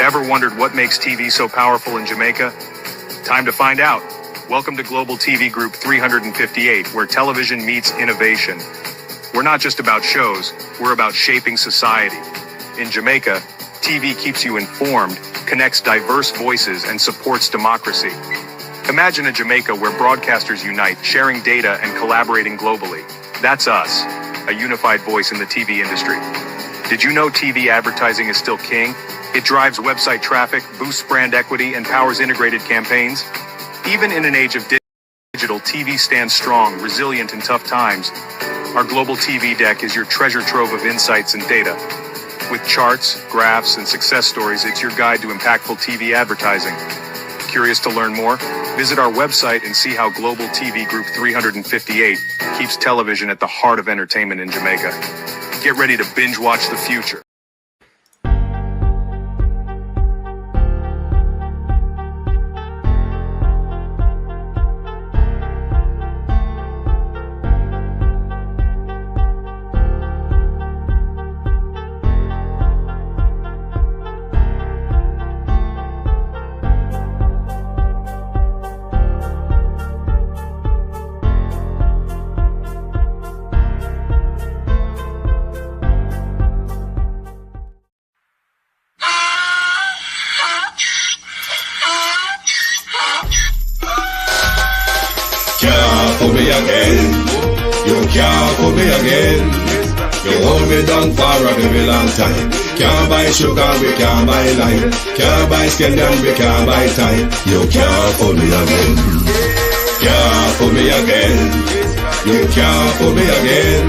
Ever wondered what makes TV so powerful in Jamaica? Time to find out. Welcome to Global TV Group 358, where television meets innovation. We're not just about shows, we're about shaping society. In Jamaica, TV keeps you informed, connects diverse voices, and supports democracy. Imagine a Jamaica where broadcasters unite, sharing data and collaborating globally. That's us, a unified voice in the TV industry. Did you know TV advertising is still king? It drives website traffic, boosts brand equity, and powers integrated campaigns. Even in an age of digital, TV stands strong, resilient in tough times. Our global TV deck is your treasure trove of insights and data. With charts, graphs, and success stories, it's your guide to impactful TV advertising. Curious to learn more? Visit our website and see how Global TV Group 358 keeps television at the heart of entertainment in Jamaica. Get ready to binge watch the future. For me again, you can't for me again. You hold me down for a very long time. Can't buy sugar, we can't buy lime. Can't buy scandal, we can't buy time. You can't for me again. Can't for me again. You can't for me again.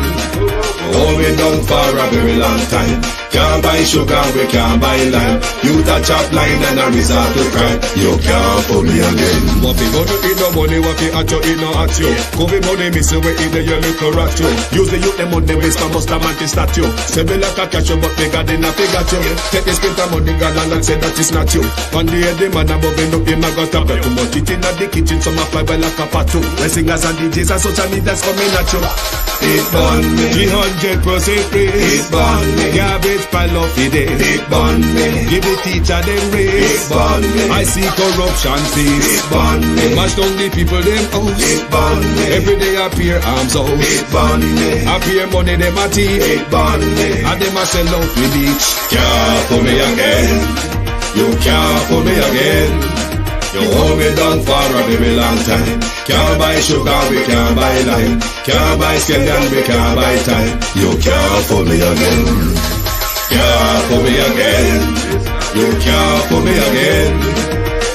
You hold me down for a very long time. Can't buy sugar, we can't buy lime. You touch up line and a resort to crime. You can't for me again. What we gonna eat no money, what we at you, eat no at you. Covid money missing, we eat the your little rat you. Use the youth, them money, waste and must have statue. Say me like a catch you, but they got in a figure you. Take the spit of money, gal and say that is not you. On the head, the man above him, him a got up. Too much eat in the kitchen, some a fly by like a patu. The singers and DJs and social media's coming at you. It burn me, 300% free. it burn me, Garbage pile of the day. it burn me, Give the teacher them it raise. burn me, I see corruption it fees. burn me, Mash down the people them house. it burn me, Every day appear arms out. it burn me, Appear money them a thief. it burn me. And them a sell out with each. Can't for me again, you can't for me again. You hold me down for a very long time. Can't buy sugar, we can't buy lime. Can't buy scandal, we can't buy time. You can't for me again. Can't for me again. You can't for me again.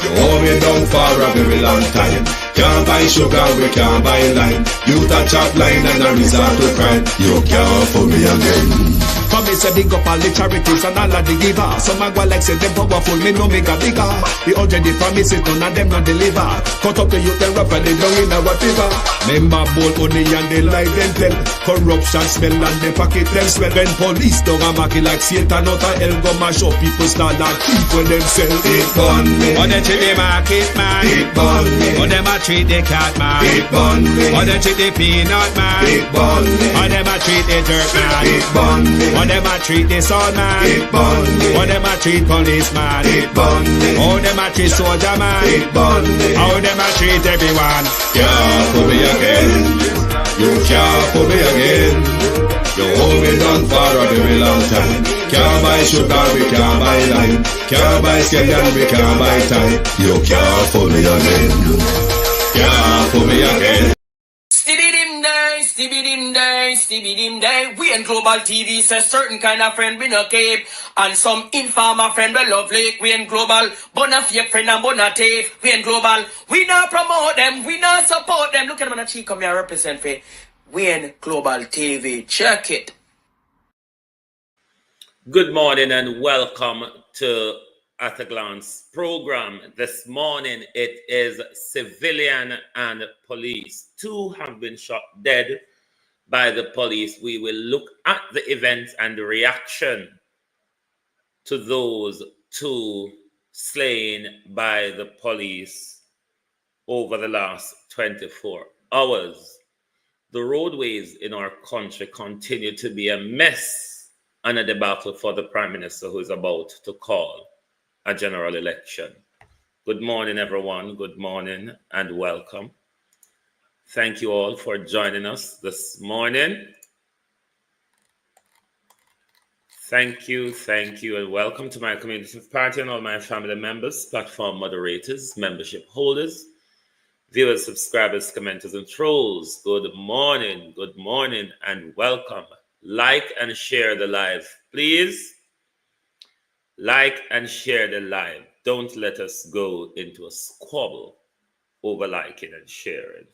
You hold me down for a very long time. Can't buy sugar, we can't buy lime. You touch up line and a resort to crime. You can't for me again. Come me say big up all the charities and all of the givers. Some a go like say them powerful, me no make a bigger. The 100 the promises, none of them not deliver. Cut up the youth, they rap and they down in a whatever. Member bowl only and they lie them tell. Corruption smell and they pocket them smell. When police don't a market like Satan out of hell, go mash up people start and thief for themselves. It burn me, Or they treat the market man. it burn me, Or them a treat the cat man. it burn me, Or they treat the peanut man. it burn me, Or them a treat the dirt man. it burn me, Or them a treat the sun man. it burn me, Or them a treat policeman. it burn me, Or them a treat soldier man. it burn me. How them a treat everyone. Can't for me again, you can't for me again. You hold me down for a very long time. Can't buy sugar, we can't buy lime. Can't buy scandal, we can't buy time. You can't for me again. Can't for me again. Stibbidim day. We in Global TV says certain kind of friend we no keep. And some informer friend we lovely. We in Global, bona fake friend and bona tape. We in Global, we not promote them, we not support them. Look at them on the cheek, come here represent for. We in Global TV, check it. Good morning and welcome to At a Glance program. This morning it is civilian and police. 2 have been shot dead by the police. We will look at the events and the reaction to those 2 slain by the police over the last 24 hours. The roadways in our country continue to be a mess and a debacle for the Prime Minister who is about to call a general election. Good morning, everyone. Good morning and welcome. Thank you all for joining us this morning. Thank you, and welcome to my community party and all my family members, platform moderators, membership holders, viewers, subscribers, commenters, and trolls. Good morning, and welcome. Like and share the live, please. Like and share the live. Don't let us go into a squabble over liking and sharing.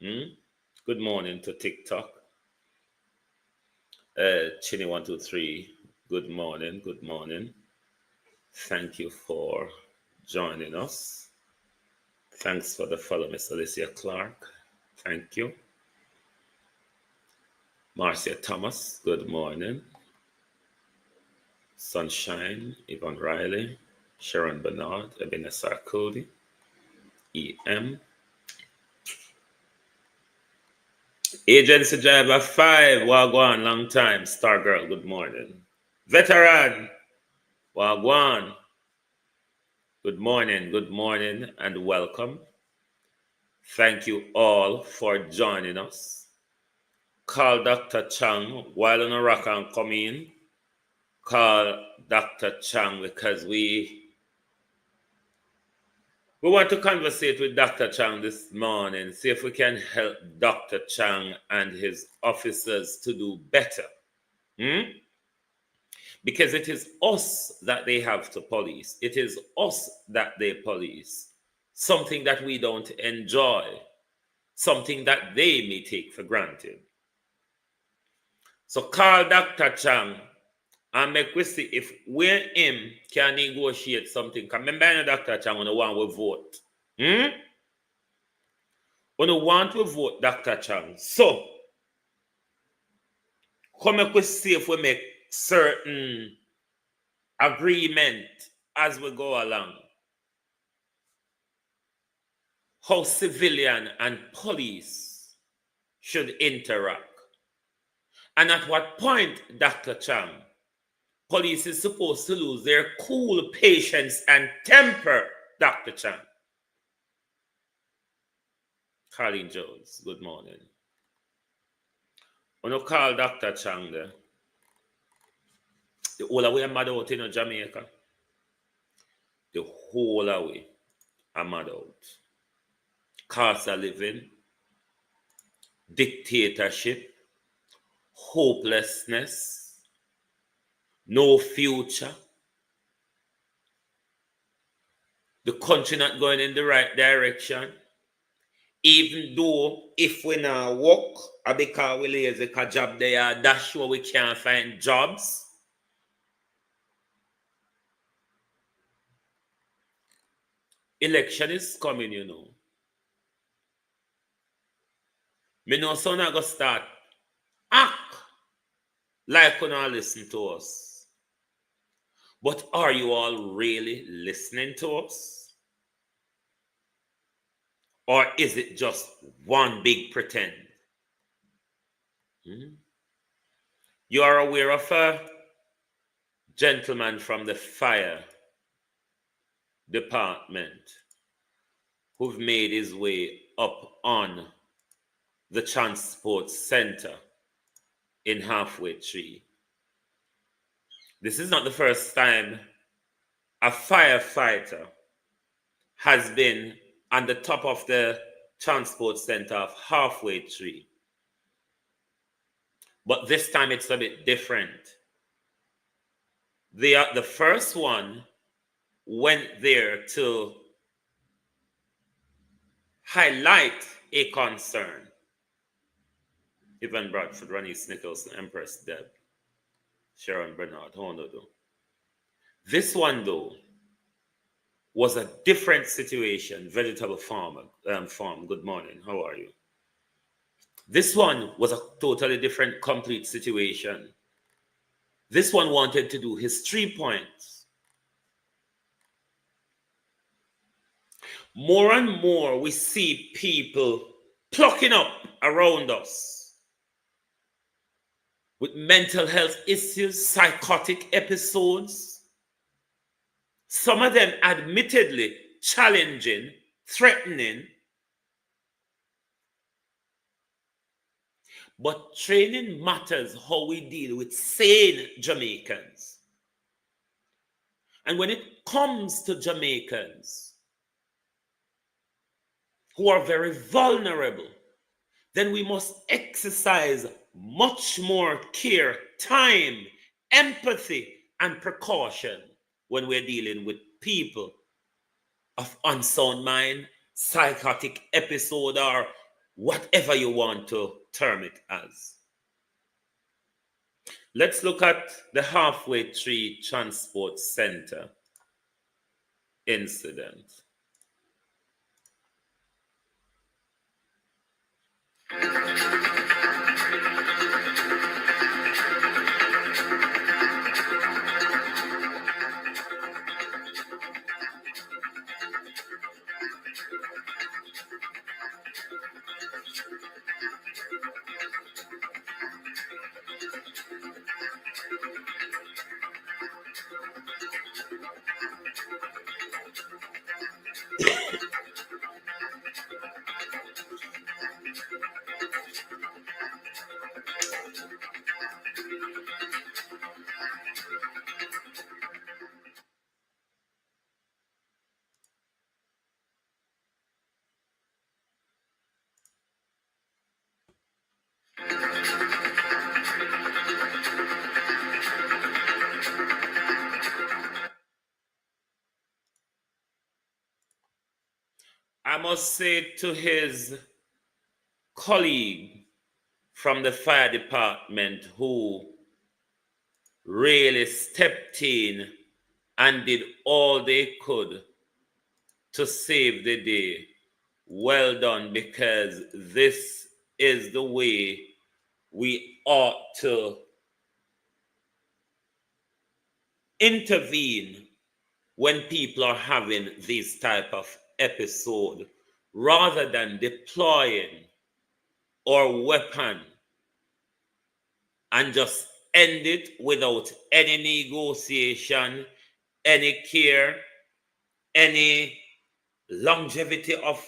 Good morning to TikTok. Chinny123, good morning. Thank you for joining us. Thanks for the follow, Miss Alicia Clark. Thank you. Marcia Thomas, good morning. Sunshine, Yvonne Riley, Sharon Bernard, Ebenezer Cody, EM. Agency Driver 5, Wagwan, long time. Star Girl, good morning. Veteran, Wagwan, good morning, and welcome. Thank you all for joining us. Call Dr. Chang while on a rock and come in. Call Dr. Chang because we want to conversate with Dr. Chang this morning, see if we can help Dr. Chang and his officers to do better. Because it is us that they have to police. It is us that they police. Something that we don't enjoy. Something that they may take for granted. So call Dr. Chang and make we see if we him can negotiate something. Because remember, I know Dr. Chang on the one we vote. When we want to vote Dr. Chang. So, come make we see if we make certain agreement as we go along. How civilian and police should interact. And at what point, Dr. Chang, police is supposed to lose their cool, patience, and temper, Dr. Chang. Colleen Jones, good morning. When you call Dr. Chang there, the whole way I'm mad out in Jamaica. The whole way I'm mad out. Cost of living, dictatorship, hopelessness, no future. The country not going in the right direction. Even though if we not work, because we lazy, because job there, that's sure we can't find jobs. Election is coming, you know. Me know so not gonna start act like we not listen to us. But are you all really listening to us? Or is it just one big pretend? You are aware of a gentleman from the fire department who've made his way up on the transport center in Halfway Tree. This is not the first time a firefighter has been on the top of the transport center of Halfway Tree. But this time it's a bit different. The first one went there to highlight a concern. Evan Bradford, Ranice Nicholson, Empress Deb, Sharon Bernard, Honodo. This one, though, was a different situation. Vegetable farm, good morning, how are you? This one was a totally different, complete situation. This one wanted to do his 3 points. More and more, we see people plucking up around us with mental health issues, psychotic episodes, Some of them admittedly challenging, threatening, but training matters how we deal with sane Jamaicans. And when it comes to Jamaicans who are very vulnerable, then we must exercise much more care, time, empathy, and precaution when we're dealing with people of unsound mind, psychotic episode, or whatever you want to term it as. Let's look at the Halfway Tree Transport Center incident. I must say to his colleague from the fire department who really stepped in and did all they could to save the day, well done, because this is the way we ought to intervene when people are having these type of episode, rather than deploying our weapon and just end it without any negotiation, any care, any longevity of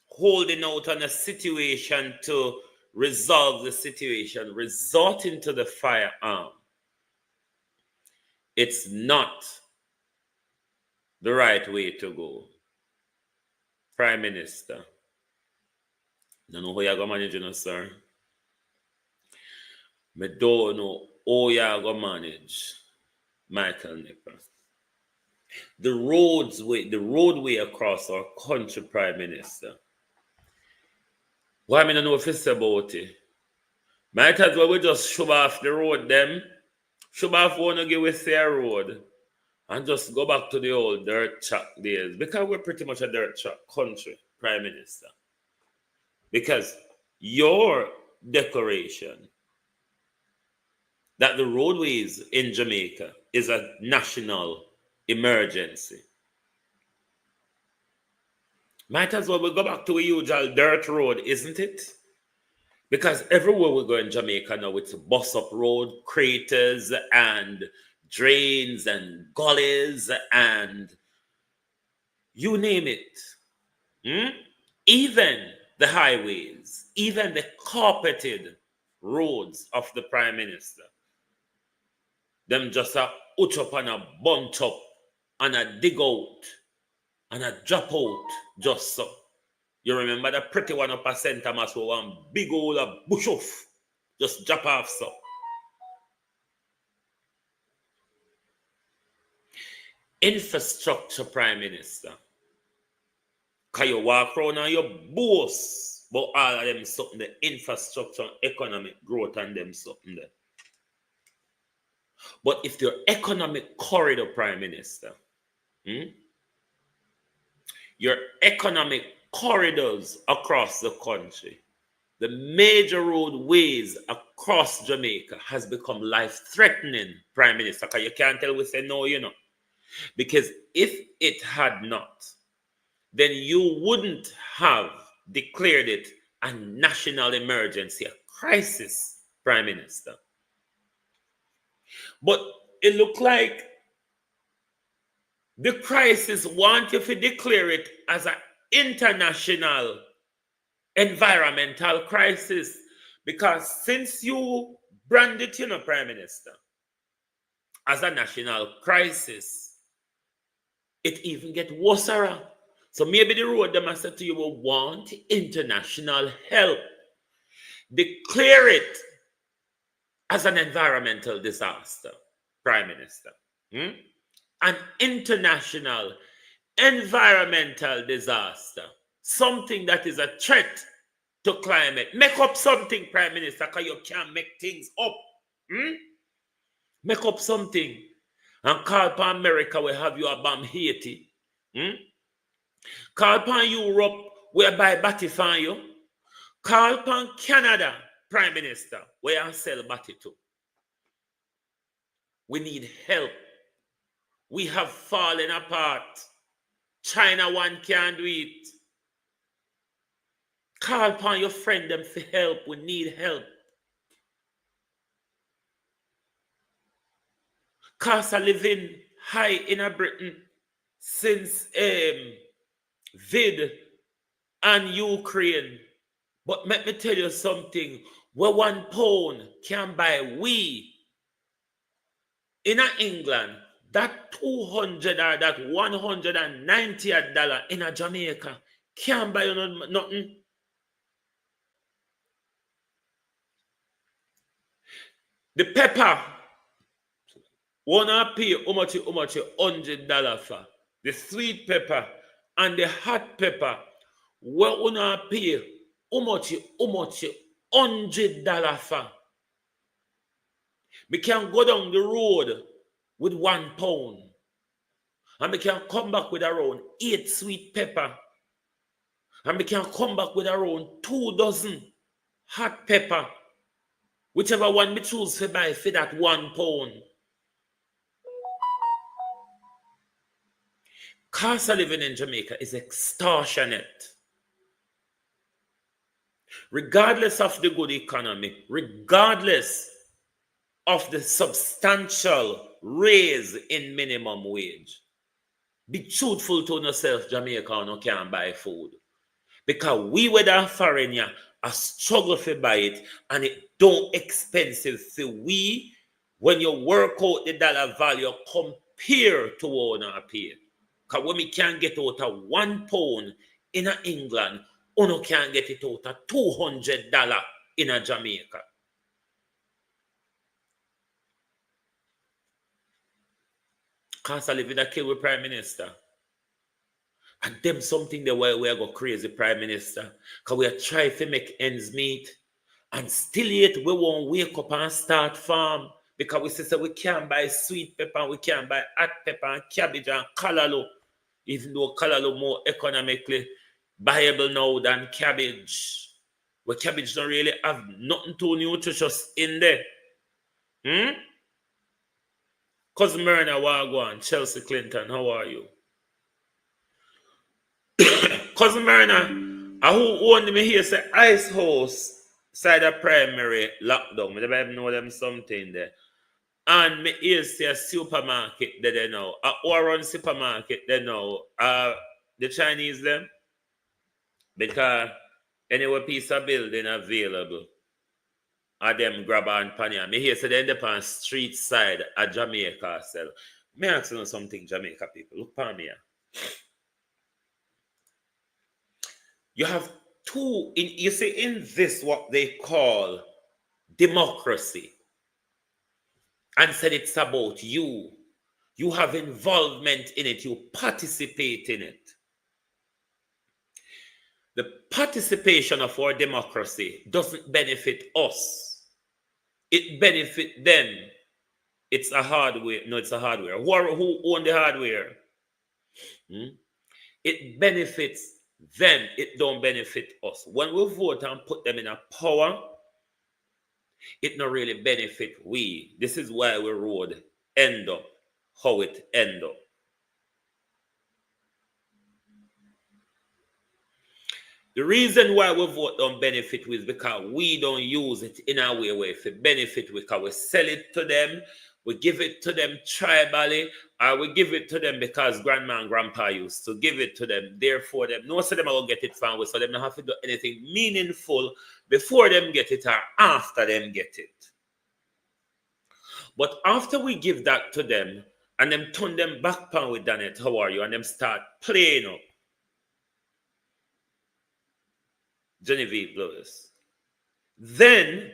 holding out on a situation to resolve the situation, resorting to the firearm. It's not the right way to go. Prime Minister, I don't know how you're going to manage it, sir. I don't know how you're going to manage Michael Nipper. The roadway across our country, Prime Minister. Why I don't know if it's about it? Might as well we just shove off the road them. Shove off one to give us a road. And just go back to the old dirt track days. Because we're pretty much a dirt track country, Prime Minister. Because your declaration that the roadways in Jamaica is a national emergency. Might as well we go back to a usual dirt road, isn't it? Because everywhere we go in Jamaica now, it's bus up road, craters and drains and gullies and you name it. Even the highways, even the carpeted roads of the Prime Minister. Them just a out up and a bunch up and a dig out and a drop out just so. You remember the pretty one up at St. Thomas with one big old bush off. Just drop off so. Infrastructure, Prime Minister. Can you walk around and you boast about all of them something, the infrastructure, economic growth and them something there. But if your economic corridor, Prime Minister, your economic corridors across the country, the major roadways across Jamaica has become life-threatening, Prime Minister, because you can't tell we say no, you know. Because if it had not, then you wouldn't have declared it a national emergency, a crisis, Prime Minister. But it looked like The crisis want you to declare it as an international environmental crisis, because since you brand it, Prime Minister, as a national crisis, it even get worse. So maybe the road them I said to you will want international help. Declare it as an environmental disaster, Prime Minister. An international environmental disaster. Something that is a threat to climate. Make up something, Prime Minister, because you can't make things up. Make up something. And call upon America, we have you bomb Haiti. Call upon Europe, whereby batty for you. Call upon Canada, Prime Minister, where I sell batty to. We need help. We have fallen apart. China one can't do it. Call upon your friend them for help. We need help. Cost of living high in Britain since Vid and Ukraine. But let me tell you something. Where £1 can buy we in England, that 200 or that $190 in Jamaica can't buy you nothing. The pepper, wanna pay how much $100 for. The sweet pepper and the hot pepper, what wanna pay how much $100 for. We can go down the road with £1 and we can come back with around 8 sweet pepper, and we can come back with around 2 dozen hot pepper, whichever one we choose to buy for that £1. Cost of living in Jamaica is extortionate. Regardless of the good economy, regardless of the substantial raise in minimum wage, be truthful to yourself, Jamaica, no can buy food. Because we, whether foreigner, a struggle to buy it, and it don't expensive for we, when you work out the dollar value, compare to what we pay. Because when we can get out of £1 in England, we can get it out of $200 in Jamaica. Cost of living that kill with Prime Minister. And them something the way we are go crazy, Prime Minister. Because we are trying to make ends meet. And still yet we won't wake up and start farm. Because we say we can't buy sweet pepper, we can't buy hot pepper and cabbage and callaloo. Even though callaloo more economically viable now than cabbage. Where cabbage don't really have nothing too nutritious in there. Cousin Myrna Wagwan, Chelsea Clinton, how are you? Cousin Myrna, who owned me here say Ice House side of primary lockdown. I never know them something there. And me here see a supermarket there now. Or run supermarket there now. The Chinese them. Because anywhere piece of building available. Them grab and panya. Me here say they end up on street side at Jamaica. So, me ask you something, Jamaica people. Look for me here. You have two, you see, in this what they call democracy, and said it's about you. You have involvement in it. You participate in it. The participation of our democracy doesn't benefit us. It benefits them. It's a hardware. No, it's a hardware. Who own the hardware? It benefits them. It don't benefit us. When we vote and put them in a power, it not really benefit we. This is why we road end up how it end up. The reason why we vote don't benefit we is because we don't use it in our way to benefit we, because we sell it to them we give it to them tribally, or we give it to them because grandma and grandpa used to give it to them. Therefore, them most of them will get it from us, so them don't have to do anything meaningful before them get it or after them get it. But after we give that to them and them turn them back pan with Danet, how are you? And them start playing up Genevieve Lewis. Then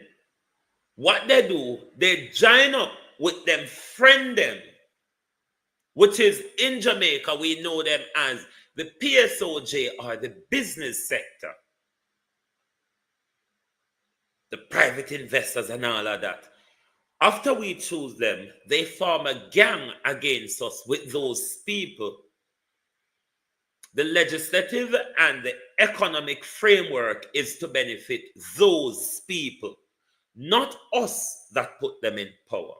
what they do, they join up with them friend them, which is in Jamaica, we know them as the PSOJ or the business sector, the private investors and all of that. After we choose them, they form a gang against us with those people. The legislative and the economic framework is to benefit those people, not us that put them in power.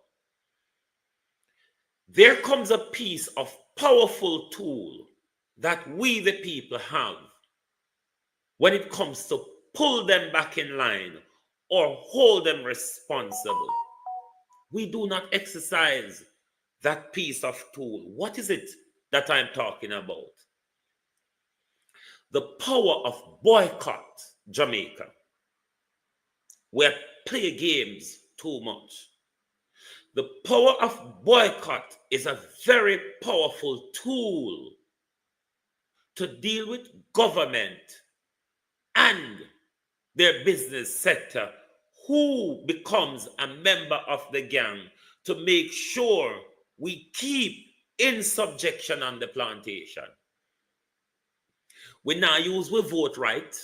There comes a piece of powerful tool that we the people have when it comes to pull them back in line or hold them responsible. We do not exercise that piece of tool. What is it that I'm talking about? The power of boycott Jamaica. We play games too much. The power of boycott is a very powerful tool to deal with government and their business sector who becomes a member of the gang to make sure we keep in subjection on the plantation. We now use our vote right.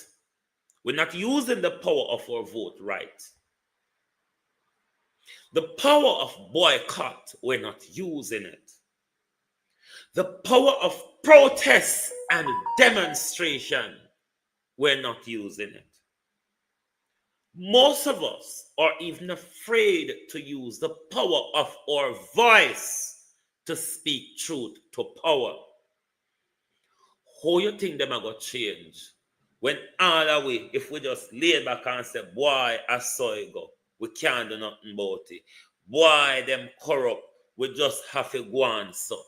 We're not using the power of our vote right. The power of boycott, we're not using it. The power of protest and demonstration, we're not using it. Most of us are even afraid to use the power of our voice to speak truth to power. How you think them are going to change when all the way, if we just lay back and say, boy, I saw it go, we can't do nothing about it. Boy, them corrupt, we just have to go on so.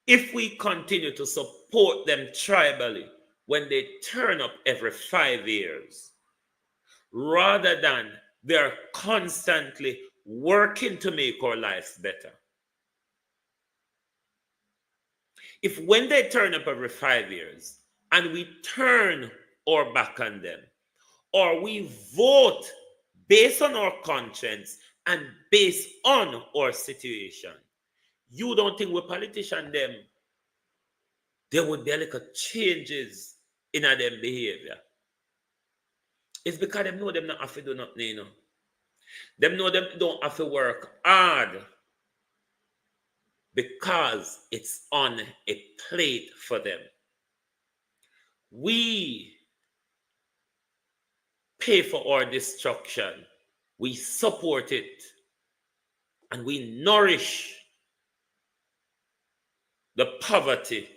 If we continue to support them tribally when they turn up every 5 years, rather than they're constantly working to make our lives better. If when they turn up every 5 years and we turn our back on them, or we vote based on our conscience and based on our situation, you don't think we politicians them, there would be like a changes in their behavior? It's because them know them not have to do nothing, you know. Them know them don't have to work hard because it's on a plate for them. We pay for our destruction. We support it. And we nourish the poverty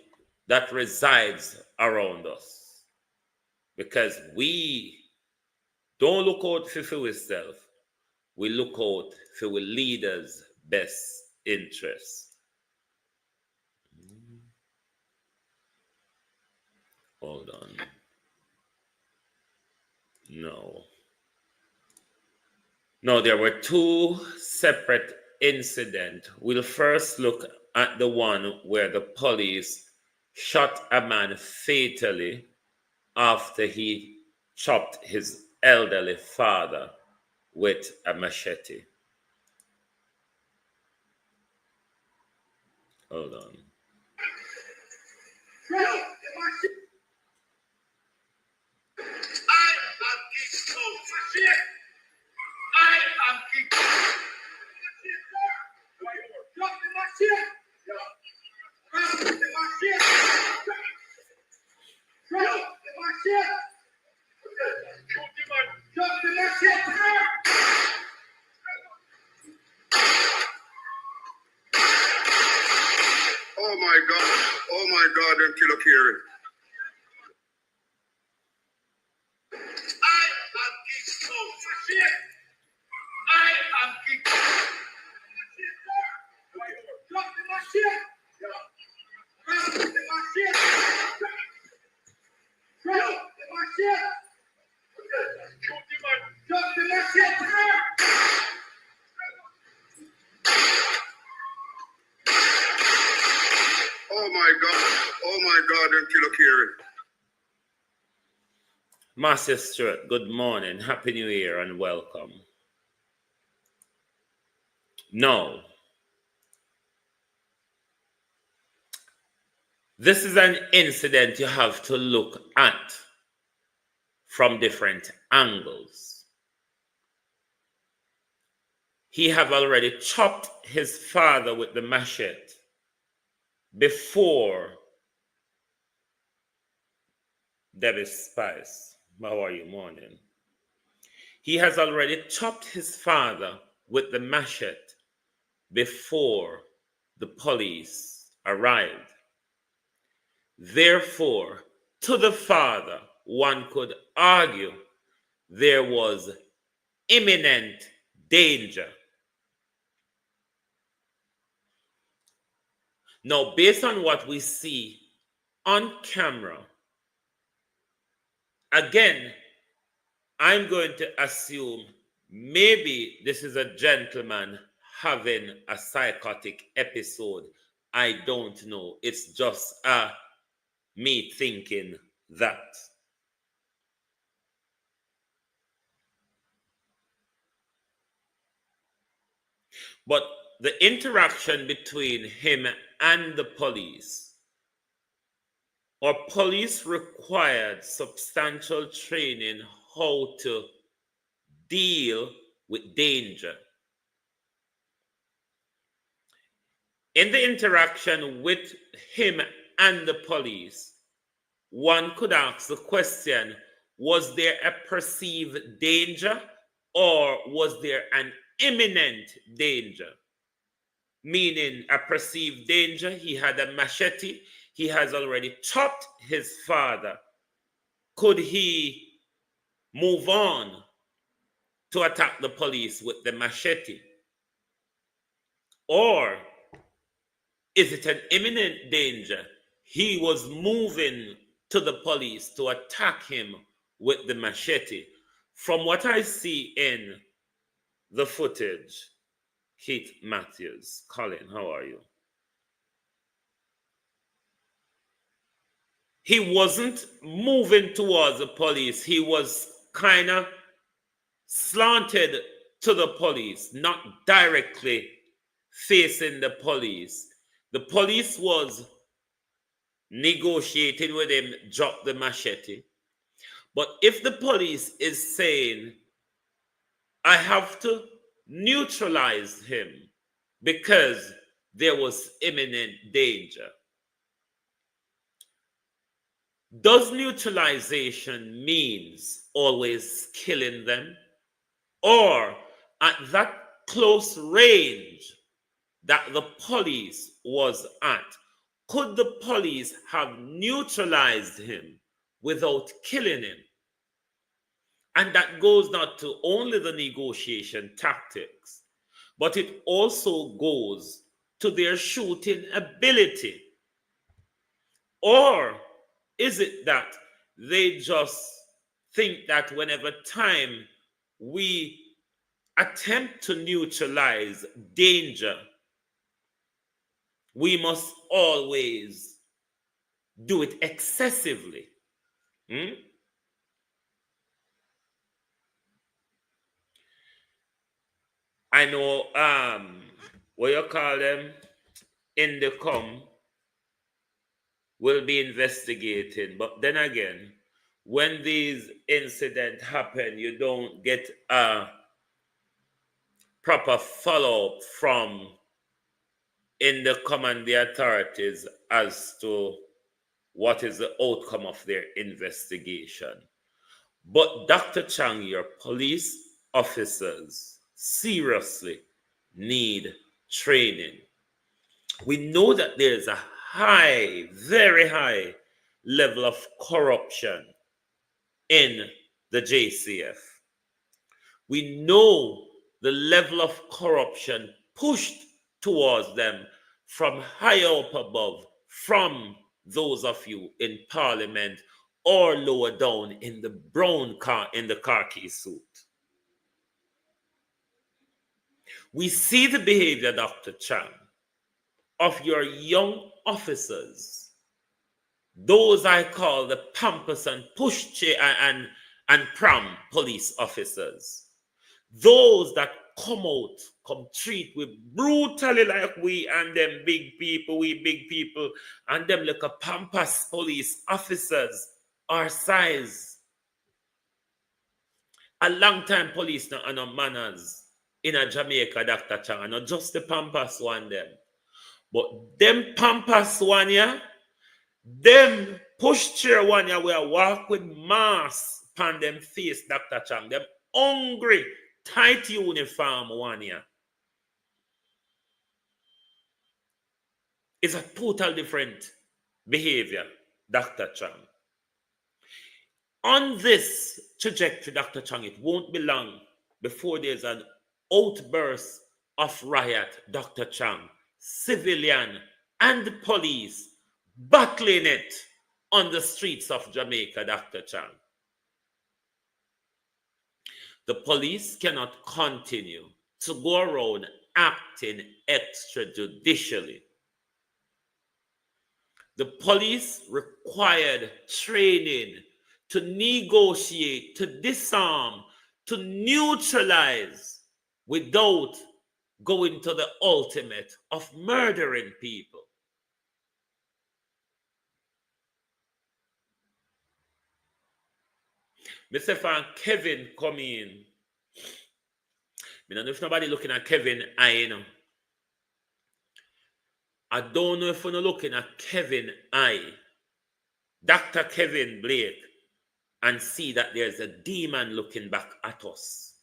that resides around us. Because we don't look out for ourselves. We look out for our leaders' best interests. Hold on. No, there were two separate incidents. We'll first look at the one where the police shot a man fatally after he chopped his elderly father with a machete. Hold on. Oh my God, them kill a Kieran. I am kicked. my God, them killer Kerry. Master Stewart, good morning, Happy New Year, and welcome. No. This is an incident you have to look at from different angles. He have already chopped his father with the machete before Debbie Spice. How are you, morning? He has already chopped his father with the machete before the police arrived. Therefore, to the father, one could argue there was imminent danger. Now, based on what we see on camera, again, I'm going to assume maybe this is a gentleman having a psychotic episode. I don't know. It's just me thinking that. But the interaction between him and the police, or police required substantial training how to deal with danger. In the interaction with him and the police, one could ask the question, was there a perceived danger or was there an imminent danger? Meaning a perceived danger, he had a machete, he has already chopped his father. Could he move on to attack the police with the machete? Or is it an imminent danger? He was moving to the police to attack him with the machete. From what I see in the footage, Keith Matthews, Colin, how are you? He wasn't moving towards the police. He was kind of slanted to the police, not directly facing the police. The police was negotiating with him, drop the machete. But if the police is saying, I have to neutralize him because there was imminent danger, does neutralization means always killing them? Or at that close range that the police was at, could the police have neutralized him without killing him? And that goes not to only the negotiation tactics, but it also goes to their shooting ability. Or is it that they just think that whenever time we attempt to neutralize danger, we must always do it excessively? I know what you call them, Indicom will be investigating, but then again, when these incidents happen, you don't get a proper follow-up from Indicom and the authorities as to what is the outcome of their investigation. But Dr. Chang, your police officers seriously need training. We know that there's a high, very high level of corruption in the JCF. We know the level of corruption pushed towards them from higher up above, from those of you in parliament or lower down in the brown car, in the khaki suit. We see the behavior, Dr. Chang, of your young officers, those I call the Pampers and Pushchair and Pram police officers, those that come treat we brutally like we and them big people, and them like a Pampers police officers our size. A long time police no no manners in a Jamaica, Dr. Chang, not just the Pampers one them. But them Pampers one, yeah, them pushchair one, yeah, we are walk with mask upon them face, Dr. Chang. Them hungry, tight uniform one, yeah. It's a total different behavior, Dr. Chang. On this trajectory, Dr. Chang, it won't be long before there's an outburst of riot, Dr. Chang. Civilian and police battling it on the streets of Jamaica, Dr. Chang. The police cannot continue to go around acting extrajudicially. The police required training to negotiate, to disarm, to neutralize without going to the ultimate of murdering people. Mr. Fan Kevin come in. I don't know if nobody looking at Kevin eye, know. I don't know if you're looking at Kevin eye, Dr. Kevin Blake, and see that there's a demon looking back at us.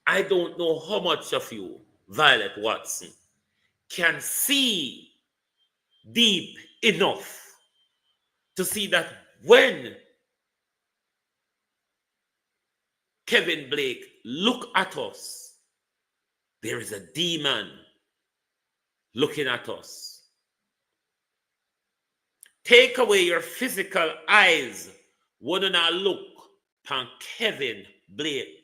I don't know how much of you, Violet Watson, can see deep enough to see that when Kevin Blake look at us, there is a demon looking at us. Take away your physical eyes, wouldn't I look upon Kevin Blake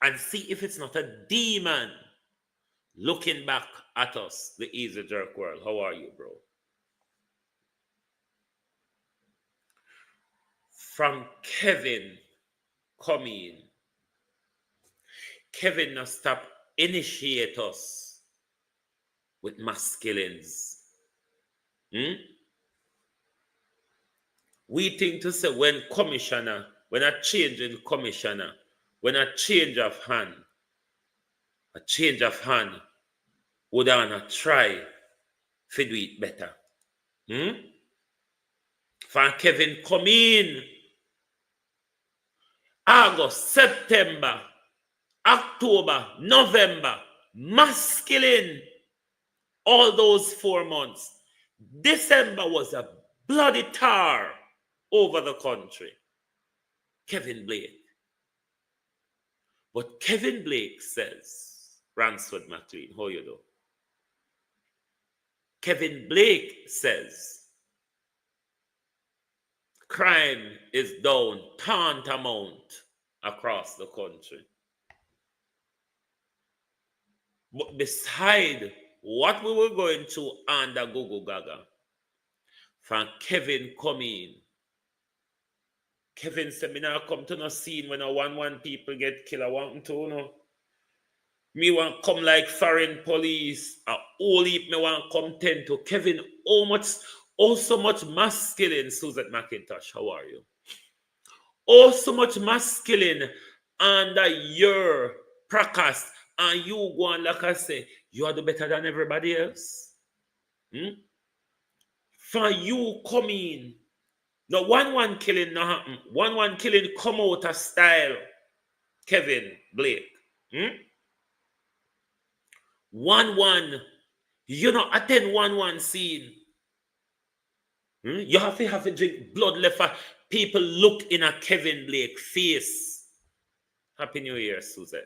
and see if it's not a demon looking back at us, the Easy Jerk world. How are you, bro? From Kevin coming, Kevin now stop initiate us with masculines. We think to say when a change in commissioner, when a change of hand would I try to do it better. From Kevin come in August, September, October, November, masculine, all those 4 months. December was a bloody tar over the country. Kevin Blake. But Kevin Blake says, Ransford McLean, how you do? Kevin Blake says, crime is down tantamount across the country. But beside what we were going to under Google Gaga, from Kevin coming. Kevin said, me now come to no scene when I want people get killed. I want to, no. Me want come like foreign police. I all heap me want come tend to. Kevin, so much masculine, Suzette McIntosh. How are you? So much masculine under your practice. And you go on, like I say, you are the better than everybody else. For you coming, no one killing no happen. One killing come out of style. Kevin Blake. 1-1. You know, attend 1-1 scene. You have to drink blood left for people look in a Kevin Blake face. Happy New Year, Suzette.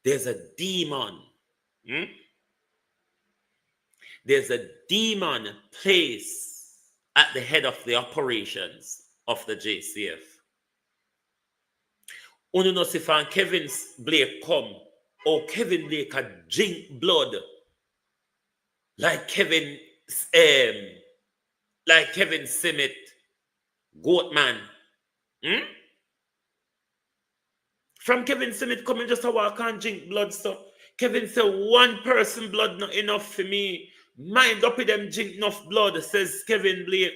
There's a demon. There's a demon placed at the head of the operations of the JCF. Only know if Kevin Blake come, or Kevin Blake had drink blood like Kevin Simmet, Goatman. From Kevin Simmet coming just a walk and drink blood, so Kevin said, one person blood not enough for me. Mind up with them drink enough blood, says Kevin Blake.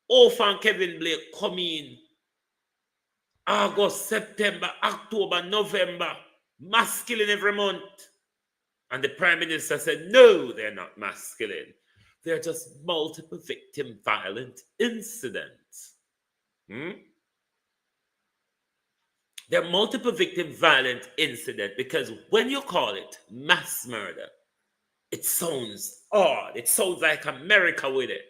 Orphan Kevin Blake come in August, September, October, November, mass killing every month. And the Prime Minister said, no, they're not mass killing. They're just multiple victim violent incidents. They're multiple victim violent incident because when you call it mass murder, it sounds odd. It sounds like America with it.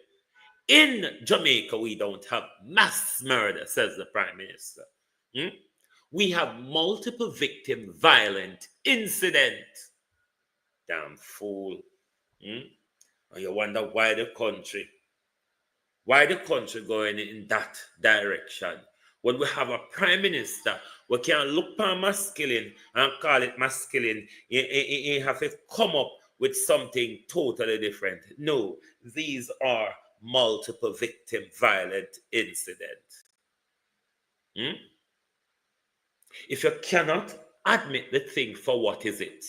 In Jamaica, we don't have mass murder, says the Prime Minister. We have multiple victim violent incident. Damn fool. And you wonder why the country going in that direction. When we have a Prime Minister, we can look at masculine and call it masculine. He have to come up with something totally different. No, these are multiple victim violent incidents. If you cannot admit the thing for what is it,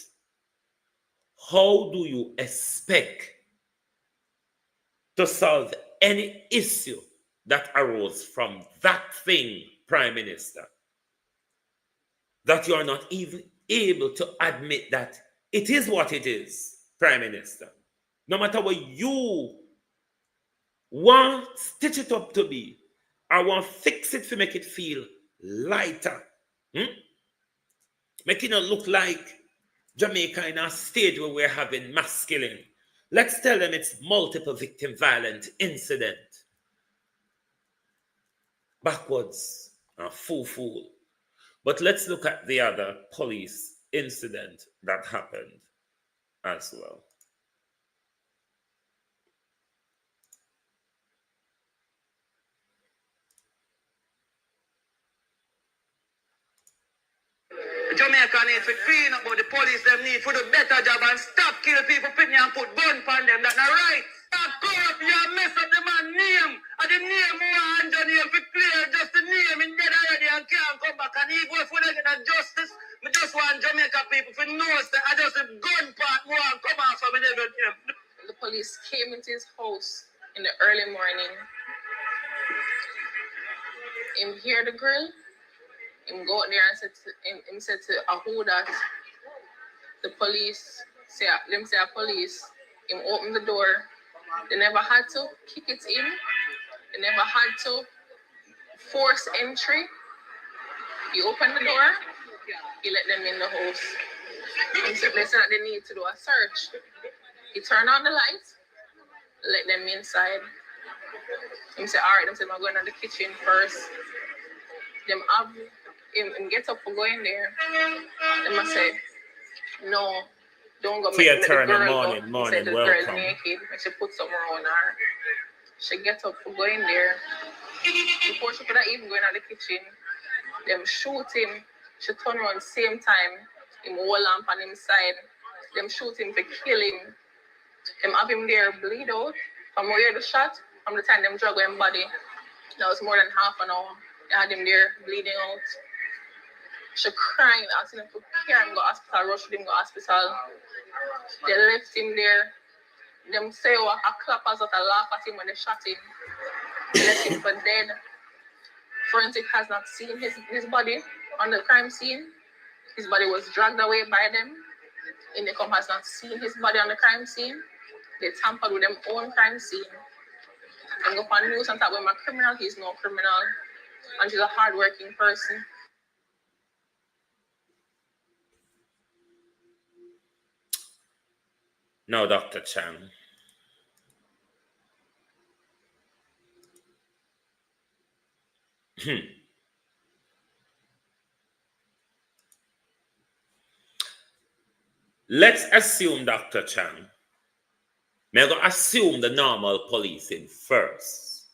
how do you expect to solve any issue that arose from that thing, Prime Minister? That you are not even able to admit that it is what it is, Prime Minister. No matter what you want stitch it up to be, or want fix it to make it feel lighter. Make it not look like Jamaica in a stage where we're having mass killing. Let's tell them it's multiple victim violent incident. Backwards, a fool. But let's look at the other police incident that happened as well. Jamaica needs to clean up, but the police them need to do better job and stop kill people, picnic and put gun on them. That's not right. Stop corrupt, you mess up the man name. And the name one name for clear, just the name in dead already and can't come back. And even if we don't get justice, we just want Jamaica people to know that I just a gun part more and come out from everything. The police came into his house in the early morning. Him hear the grill. Him go out there and said to who that the police say police. Him open the door. They never had to kick it in. They never had to force entry. He opened the door. He let them in the house. He said they said that they need to do a search. He turned on the light. Let them inside. He said, all right. They said I'm going to the kitchen first. Them have him get up for going there. They must say, no, don't go. Tia morning, Turner, morning, the welcome. Girl naked, and she put some around her. She get up for going there. Before she could even go in the kitchen, them shoot him. She turn around same time. Him hold lamp on him side. Them shoot him to kill him. Them have him there bleed out. From where the shot, from the time them drug him body, that was more than half an hour. They had him there bleeding out. She crying, asking him to carry him to hospital, rush him to hospital. They left him there. Them say a clappers that laugh at him when they shot him. They left him for dead. Forensic has not seen his body on the crime scene. His body was dragged away by them. Indicom has not seen his body on the crime scene. They tampered with them own crime scene. And go on news and talk about my criminal, he's no criminal. And she's a hardworking person. Now, Dr. Chang. Let's assume, Dr. Chang, we're going to assume the normal policing first.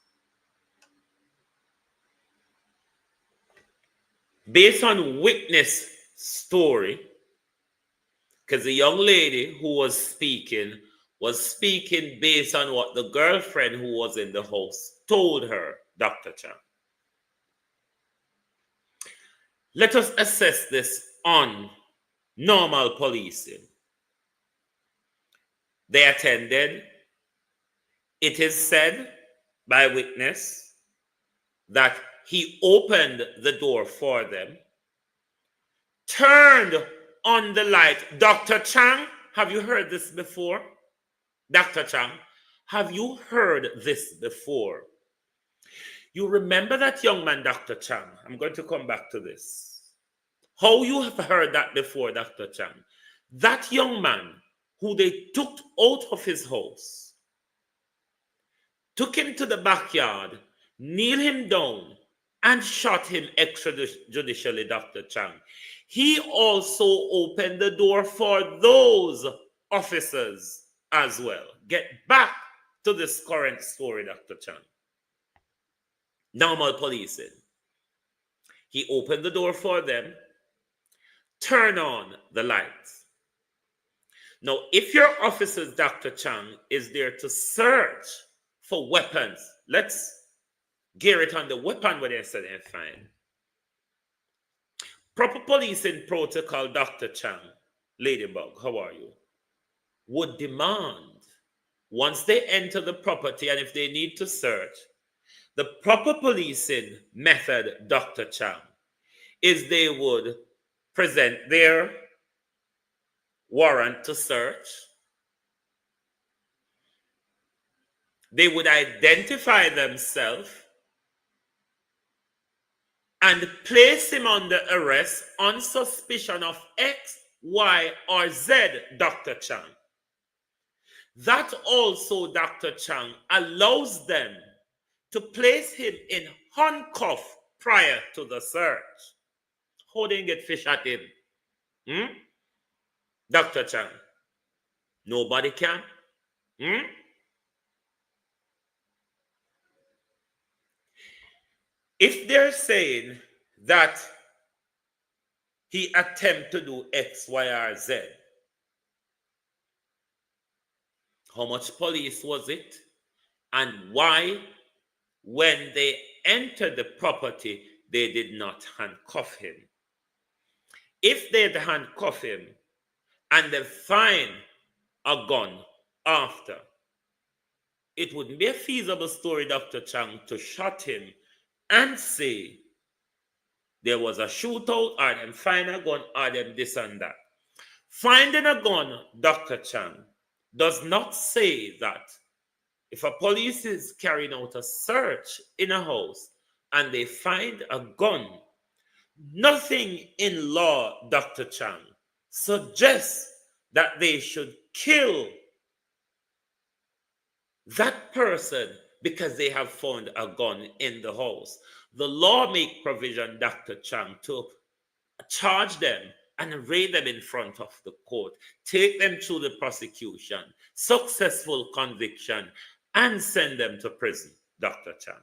Based on witness story, because the young lady who was speaking based on what the girlfriend who was in the house told her, Dr. Chang. Let us assess this on normal policing. They attended. It is said by witness that he opened the door for them, turned on the light. Dr. Chang, have you heard this before? Dr. Chang, have you heard this before? You remember that young man, Dr. Chang? I'm going to come back to this. How you have heard that before, Dr. Chang? That young man who they took out of his house, took him to the backyard, kneeled him down, and shot him extrajudicially, Dr. Chang. He also opened the door for those officers as well. Get back to this current story, Dr. Chang. Normal policing. He opened the door for them, turn on the lights. Now, if your officers, Dr. Chang, is there to search for weapons, let's gear it on the weapon where they said they find. Proper policing protocol, Dr. Chang, Ladybug, how are you? Would demand, once they enter the property and if they need to search, the proper policing method, Dr. Chang, is they would present their warrant to search. They would identify themselves and place him under arrest on suspicion of X, Y, or Z, Dr. Chang. That also, Dr. Chang, allows them to place him in handcuff prior to the search. How they get fish at him? Dr. Chang, nobody can. If they're saying that he attempted to do X, Y, or Z, how much police was it? And why, when they entered the property, they did not handcuff him? If they'd handcuff him and they find a gun after, it wouldn't be a feasible story, Dr. Chang, to shot him and say there was a shootout or them find a gun or them this and that. Finding a gun, Dr. Chang, does not say that if a police is carrying out a search in a house and they find a gun, nothing in law, Dr. Chang, suggests that they should kill that person because they have found a gun in the house. The law make provision, Dr. Chang, to charge them and array them in front of the court, take them through the prosecution, successful conviction, and send them to prison, Dr. Chang.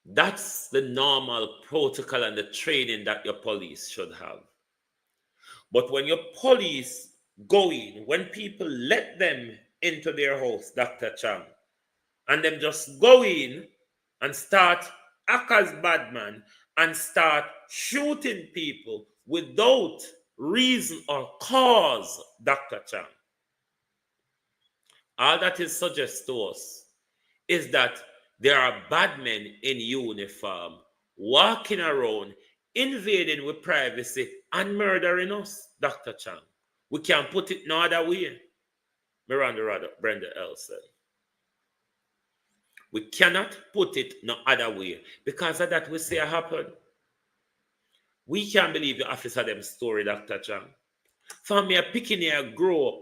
That's the normal protocol and the training that your police should have. But when your police go in, when people let them into their house, Dr. Chang, and them just go in and start act as bad man and start shooting people without reason or cause, Dr. Chang, all that is suggests to us is that there are bad men in uniform walking around, invading with privacy and murdering us, Dr. Chang. We can't put it no other way. Brenda L said. We cannot put it no other way because of that we say happen. We can't believe the officer them story, Dr. Chang. For me, a picking here grow up.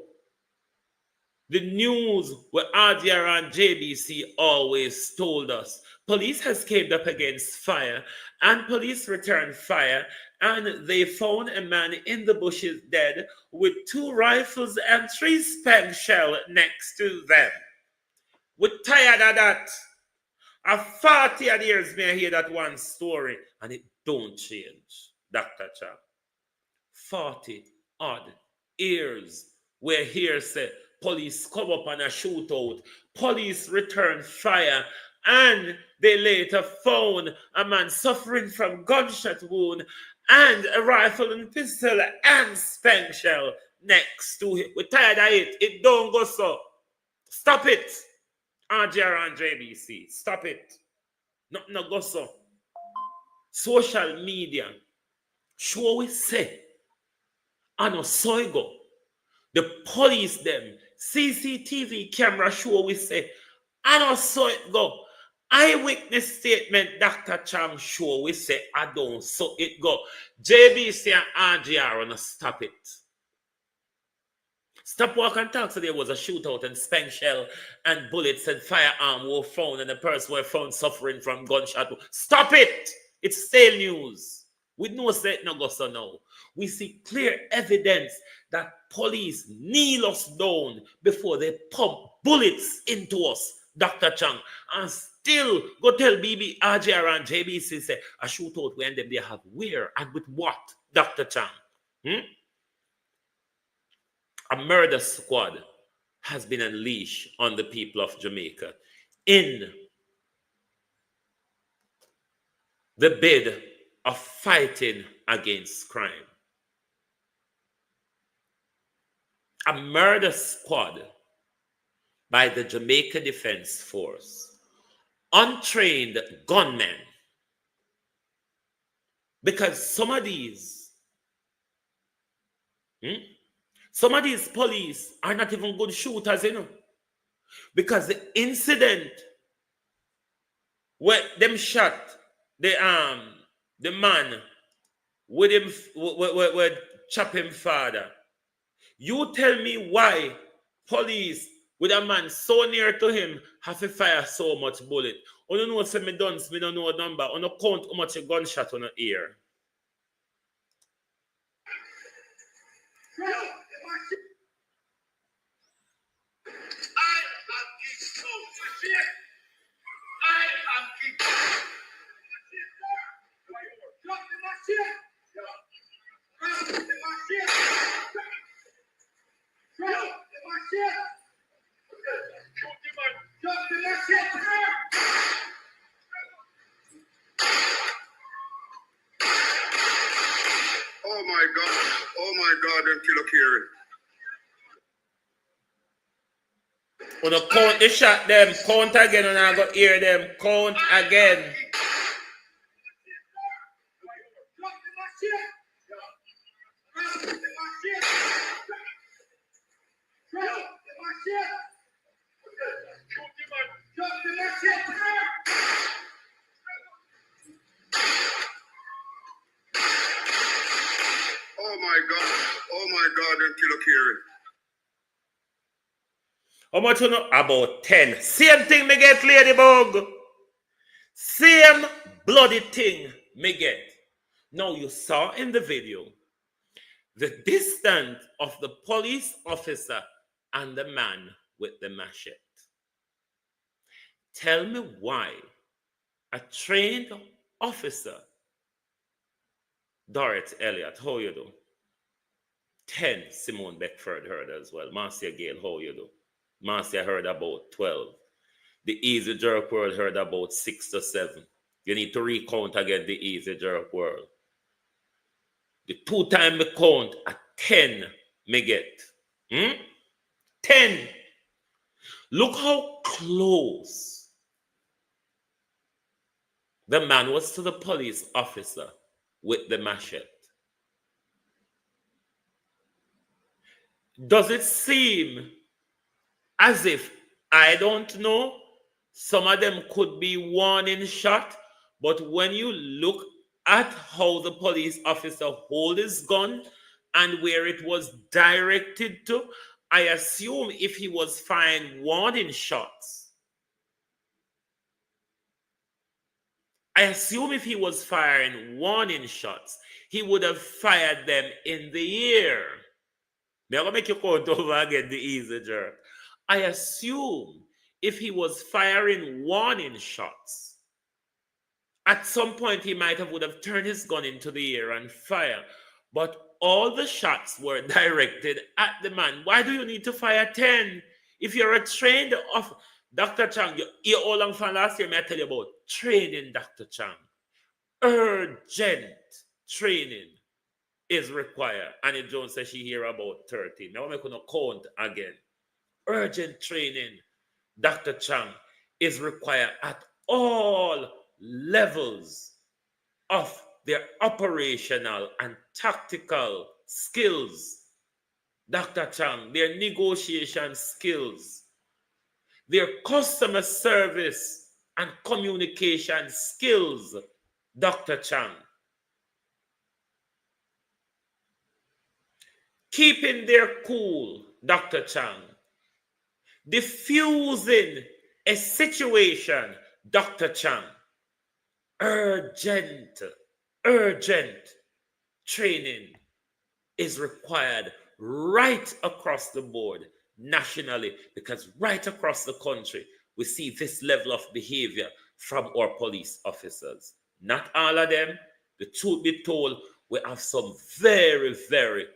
The news where RDR and JBC always told us police has came up against fire and police returned fire and they found a man in the bushes dead with 2 rifles and 3 spent shell next to them. We're tired of that. A 40 odd years may I hear that one story and it don't change, Dr. Chang. 40 odd years where here say police come up on a shootout, police return fire, and they later found a man suffering from gunshot wound and a rifle and pistol and spank shell next to it. We're tired of it. It don't go so. Stop it. RJR and JBC. Stop it. No go so. Social media. Show we say. I know so it go. The police them. CCTV camera show we say. I know so it go. Eyewitness statement, Dr. Chang show we say, I don't so it go. JBC and RGR wanna stop it. Stop walk and talk. So there was a shootout and spank shell and bullets and firearm were found and the person were found suffering from gunshot. Stop it! It's stale news. We know say it no go so now. We see clear evidence that police kneel us down before they pump bullets into us, Dr. Chang, and still go tell BB, RJR and JBC say a shootout when them they have where and with what, Dr. Chang? A murder squad has been unleashed on the people of Jamaica in the bid of fighting against crime. A murder squad by the Jamaica Defense Force, untrained gunmen, because some of these police are not even good shooters, you know. Because the incident where them shot the man with him with chop him father. You tell me why police with a man so near to him have to fire so much bullet. You don't know say me don't know a number. You don't count how much a gunshot on the ear. Oh my God, them killer Kieran. When you count the shot them, count again and I go hear them, count again. Oh my God, them killer Kieran. How much you know? About 10. Same thing me get, Ladybug. Same bloody thing me get. Now you saw in the video the distance of the police officer and the man with the machete. Tell me why a trained officer, Dorrit Elliott, how you do? 10, Simone Beckford heard as well. Marcia Gale, how you do? Marcia heard about 12. The Easy Jerk World heard about 6 to 7. You need to recount again the Easy Jerk World. The 2 time me count at 10 me get. 10. Look how close the man was to the police officer with the machete. Does it seem as if, I don't know, some of them could be warning shot, but when you look at how the police officer hold his gun and where it was directed to, I assume if he was firing warning shots, he would have fired them in the ear. Now I'm going to make you count over again the Easy Jerk. I assume if he was firing warning shots, at some point he would have turned his gun into the air and fire. But all the shots were directed at the man. Why do you need to fire 10? If you're a trained Dr. Chang, you all along from last year, may I tell you about training, Dr. Chang. Urgent training is required. Annie Jones says she hear about 30. Now I'm going to count again. Urgent training, Dr. Chang, is required at all levels of their operational and tactical skills. Dr. Chang, their negotiation skills, their customer service and communication skills, Dr. Chang. Keeping their cool, Dr. Chang. Diffusing a situation, Dr. Chang. Urgent training is required right across the board nationally, because right across the country we see this level of behavior from our police officers. Not all of them. The truth be told, we have some very, very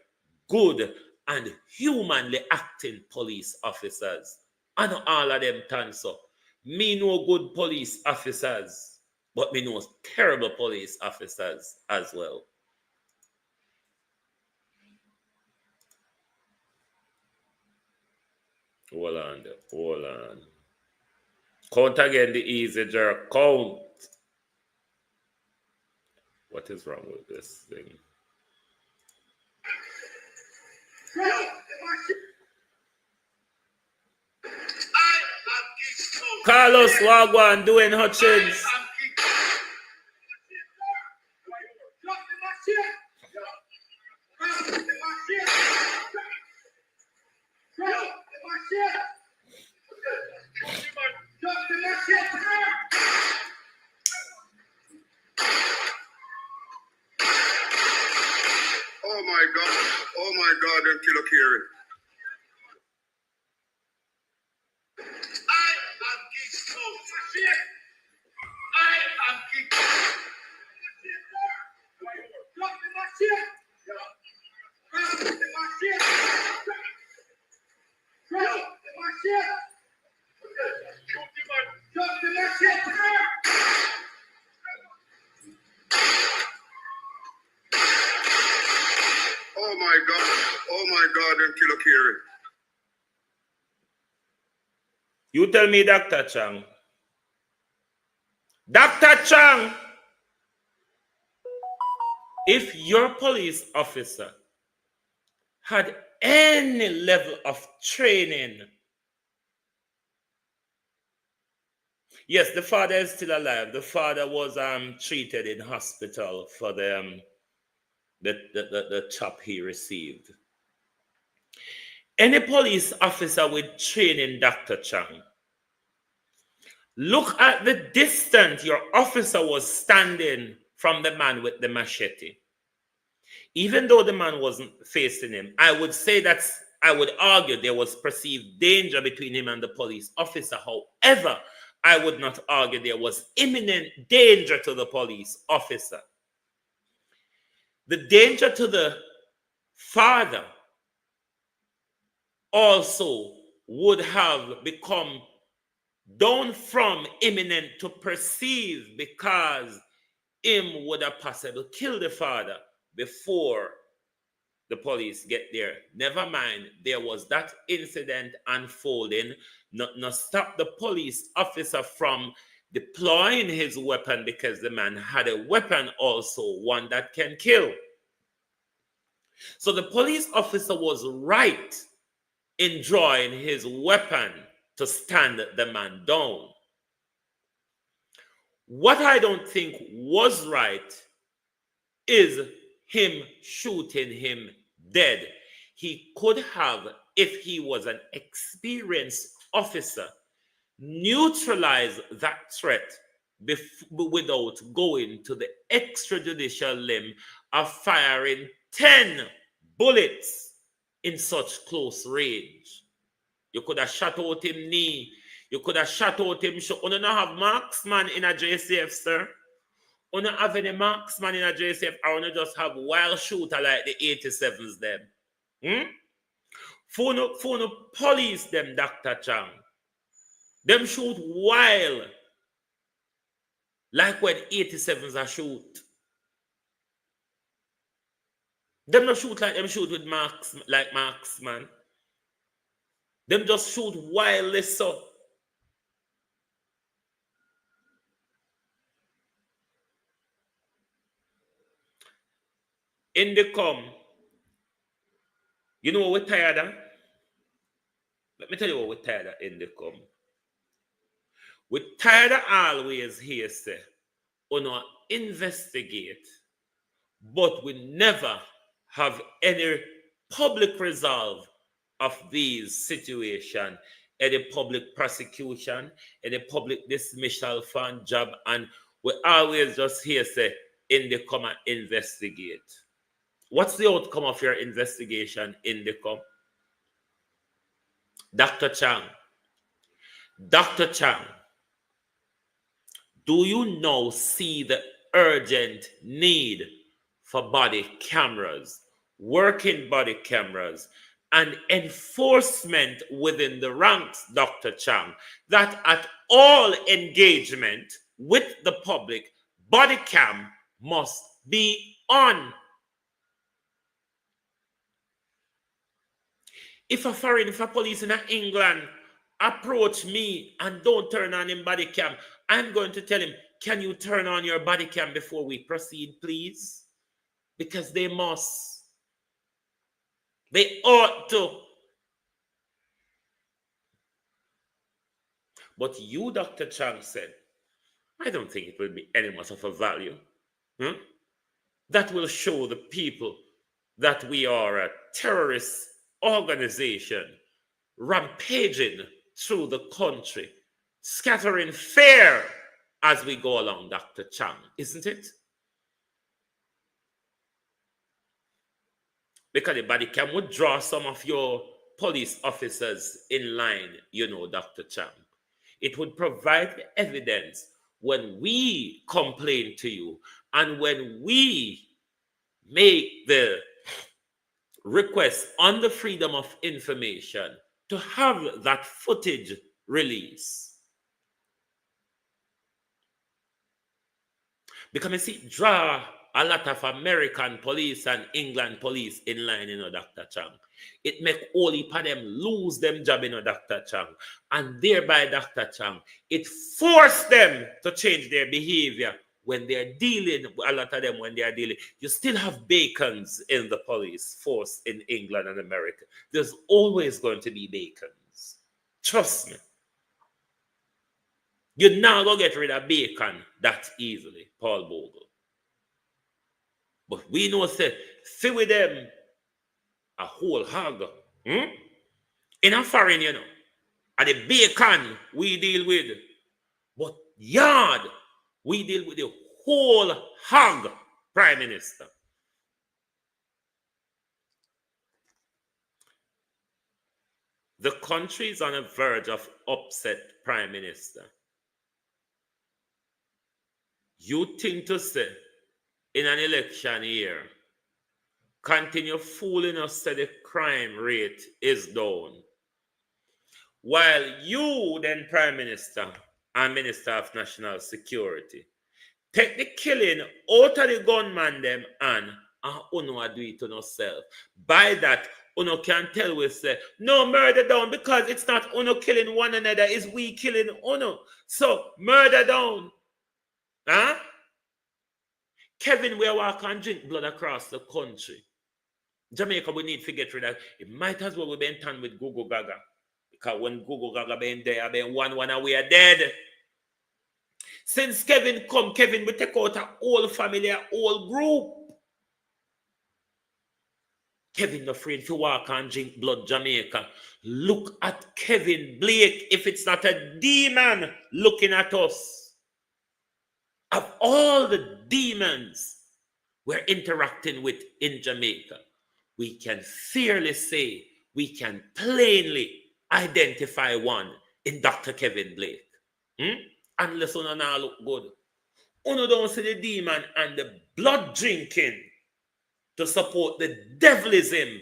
good and humanly acting police officers. And all of them turn so. Me know good police officers, but me know terrible police officers as well. Hold on. Count again the easy jerk. Count. What is wrong with this thing? Carlos Wagwan doing Hutchins. Oh my God, them killer Kieran. Oh my God, them killer Kieran. You tell me, Dr. Chang. Dr. Chang, if your police officer had any level of training, yes, the father is still alive. The father was treated in hospital for the chop he received. Any police officer with training, Dr. Chang, look at the distance your officer was standing from the man with the machete. Even though the man wasn't facing him, I would argue there was perceived danger between him and the police officer. However, I would not argue there was imminent danger to the police officer. The danger to the father also would have become down from imminent to perceived, because him would have possibly killed the father before the police get there. Never mind, there was that incident unfolding, not stop the police officer from deploying his weapon, because the man had a weapon also, one that can kill. So the police officer was right in drawing his weapon to stand the man down. What I don't think was right is him shooting him dead. He could have, if he was an experienced officer, neutralized that threat without going to the extrajudicial limb of firing 10 bullets in such close range. You could have shot out him knee. You could have shot out him. You don't have marksman in a JCF, sir. You don't have any marksman in a JCF, or you just have wild shooter like the 87s them. For no police them, Dr. Chang. Them shoot wild. Like when 87s are shoot. Them not shoot like them shoot with marksman. Them just shoot wildly so. In the come, you know what we're tired of? Let me tell you what we're tired of in the come. We're tired of always here say, not investigate, but we never have any public resolve of these situations, any public prosecution, any public dismissal from job, and we always just here say, in the come and investigate. What's the outcome of your investigation in the come? Dr. Chang, do you now see the urgent need for body cameras, working body cameras, and enforcement within the ranks, Dr. Chang, that at all engagement with the public, body cam must be on? If a police in England approach me and don't turn on him body cam, I'm going to tell him, can you turn on your body cam before we proceed, please? Because they must. They ought to. But you, Dr. Chang, said, I don't think it will be any much of a value. That will show the people that we are a terrorist organization rampaging through the country, scattering fear as we go along, Dr. Chang, isn't it? Because the body cam would draw some of your police officers in line, Dr. Chang. It would provide evidence when we complain to you and when we make the request on the freedom of information to have that footage released. Because I see draw a lot of American police and England police in line, Dr. Chang. It make all heap of them lose them job, Dr. Chang. And thereby, Dr. Chang, it forced them to change their behavior when they're dealing, a lot of them when they are dealing. You still have bacons in the police force in England and America. There's always going to be bacons. Trust me. You're not going to get rid of bacon that easily, Paul Bogle. But we know, say, fill with them a whole hog. In a foreign, and the bacon we deal with. But yard, we deal with the whole hog, Prime Minister. The country is on the verge of upset, Prime Minister. You think to say, in an election year, continue fooling us that the crime rate is down, while you, then Prime Minister and Minister of National Security, take the killing out of the gunman them and uno do it to yourself. By that, uno can tell we say, no, murder down, because it's not uno killing one another, it's we killing uno. So, murder down. Huh? Kevin, we walk and drink blood across the country. Jamaica, we need to get rid of it. Might as well we be in town with Google Gaga. Because when Google Gaga been there, been one away are dead. Since Kevin come, Kevin will take out a whole family, a whole group. Kevin afraid to walk and drink blood, Jamaica. Look at Kevin Blake if it's not a demon looking at us. Of all the demons we're interacting with in Jamaica, we can fairly say, we can plainly identify one in Dr. Kevin Blake. Unless you now look good. You don't see the demon and the blood drinking to support the devilism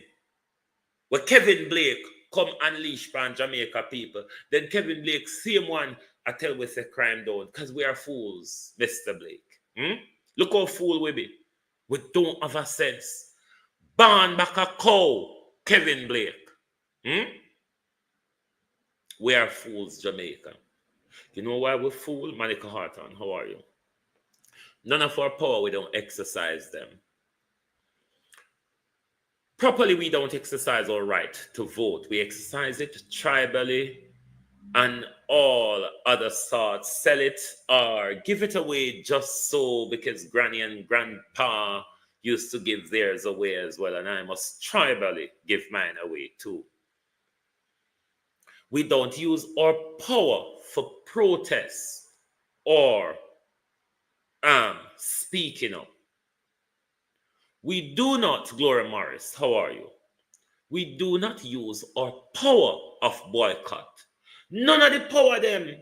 where Kevin Blake come unleash on Jamaica people. Then Kevin Blake, same one, I tell we say crime down because we are fools, Mr. Blake. Look how fool we be. We don't have a sense. Born back a cow, Kevin Blake. We are fools, Jamaica. You know why we're fool? Monica Harton, how are you? None of our power, we don't exercise them. Properly, we don't exercise our right to vote. We exercise it tribally and all other sorts. Sell it or give it away just so because granny and grandpa used to give theirs away as well. And I must tribally give mine away too. We don't use our power for protest or speaking up. We do not, Gloria Morris, how are you? We do not use our power of boycott. None of the power them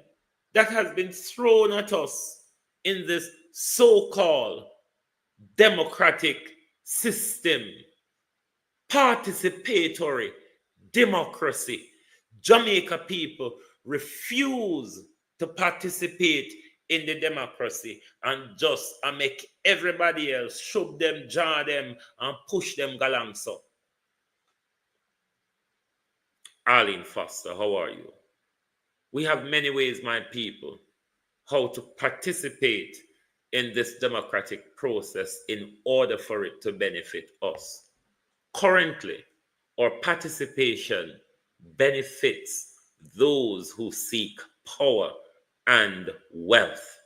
that has been thrown at us in this so-called democratic system, participatory democracy. Jamaica people refuse to participate in the democracy and just make everybody else shove them, jar them, and push them along so. Arlene Foster, how are you? We have many ways, my people, how to participate in this democratic process in order for it to benefit us. Currently, our participation benefits those who seek power and wealth.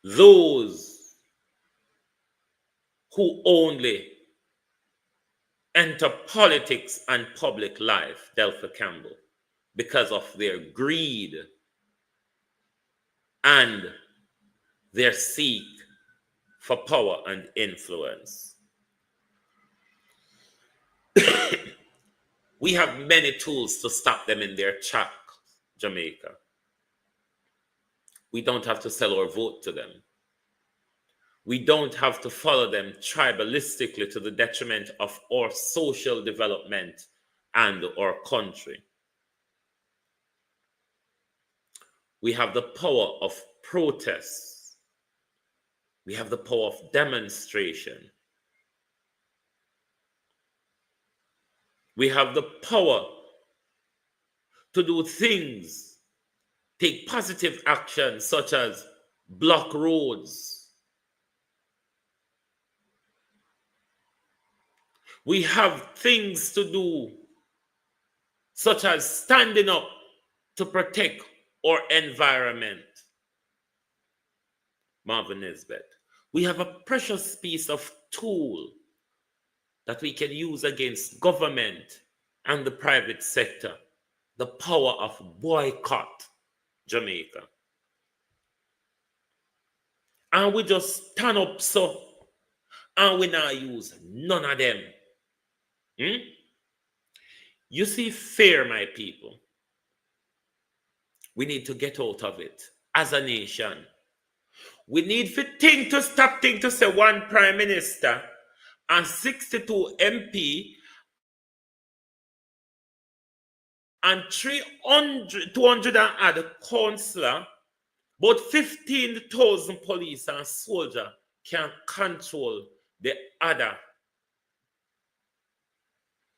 Those who only enter politics and public life, Delpha Campbell, because of their greed and their seek for power and influence. We have many tools to stop them in their track, Jamaica. We don't have to sell our vote to them. We don't have to follow them tribalistically to the detriment of our social development and our country. We have the power of protest. We have the power of demonstration. We have the power to do things, take positive action such as block roads. We have things to do such as standing up to protect our environment. Marvin Nisbet. We have a precious piece of tool that we can use against government and the private sector, the power of boycott, Jamaica. And we just stand up so, and we now use none of them. You see fear, my people. We need to get out of it as a nation. We need to stop to say one prime minister and 62 MP and 200 and add councillor, but 15,000 police and soldier can control the other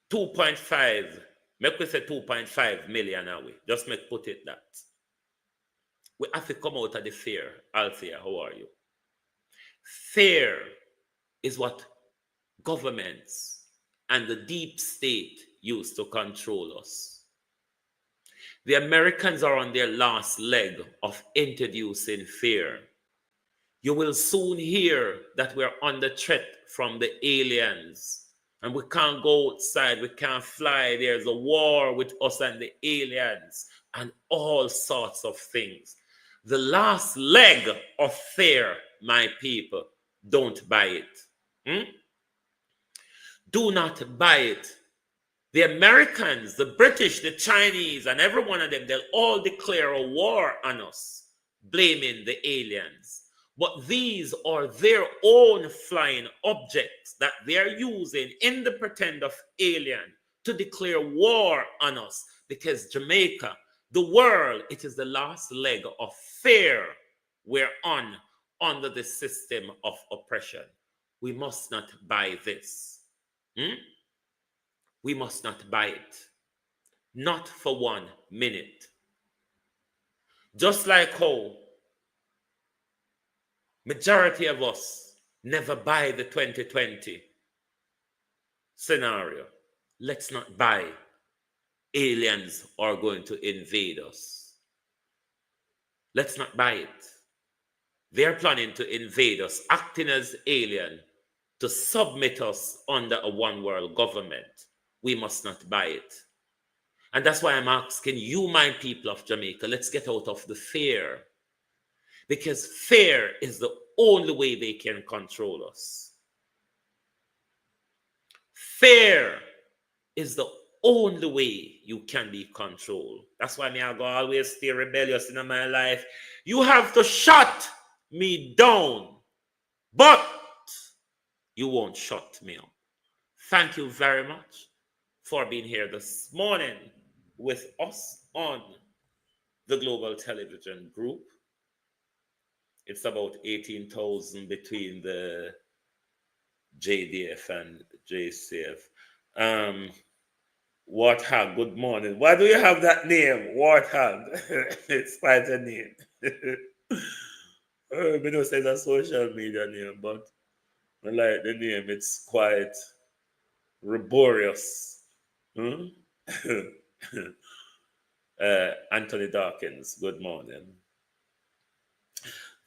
2.5, make we say 2.5 million away. Just make put it that. We have to come out of the fear. Althea, how are you? Fear is what governments and the deep state use to control us. The Americans are on their last leg of introducing fear. You will soon hear that we're under threat from the aliens. And we can't go outside, we can't fly. There's a war with us and the aliens and all sorts of things. The last leg of fear, my people, don't buy it. Do not buy it. The Americans, the British, the Chinese, and every one of them, they'll all declare a war on us, blaming the aliens. But these are their own flying objects that they're using in the pretend of alien to declare war on us. Because Jamaica, the world, it is the last leg of fear we're on under the system of oppression. We must not buy this. We must not buy it. Not for 1 minute. Just like how majority of us never buy the 2020 scenario. Let's not buy aliens are going to invade us. Let's not buy it. They're planning to invade us, acting as alien to submit us under a one world government. We must not buy it. And that's why I'm asking you, my people of Jamaica, let's get out of the fear. Because fear is the only way they can control us. Fear is the only way you can be controlled. That's why I go always stay rebellious in my life. You have to shut me down, but you won't shut me up. Thank you very much for being here this morning with us on the Global Television Group. It's about 18,000 between the JDF and JCF. Warthog, good morning. Why do you have that name, Warthog? It's quite a name. I don't say it's a social media name, but I like the name. It's quite laborious. Anthony Dawkins, good morning.